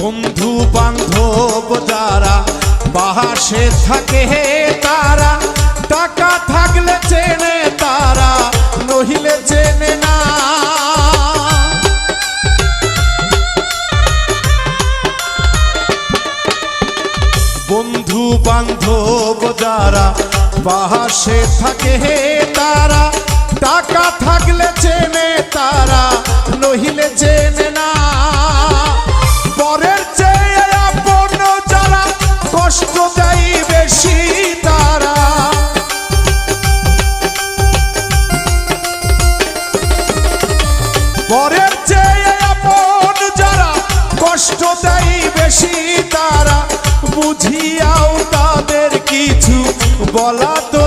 বন্ধু বান্ধব যারা পাশে থাকে তারা, টাকা থাকলে চেনে তারা, নহিলে চেনে না। বন্ধু বান্ধব যারা পাশে থাকে তারা, টাকা থাকলে চেনে তারা, নহিলে চেনে না। পরের চেয়ে আপন যারা কষ্ট দেয় বেশি তারা, পরের চেয়ে আপন যারা কষ্ট দেয় বেশি তারা, বুঝিয়াও তাদের কিছু বলা তো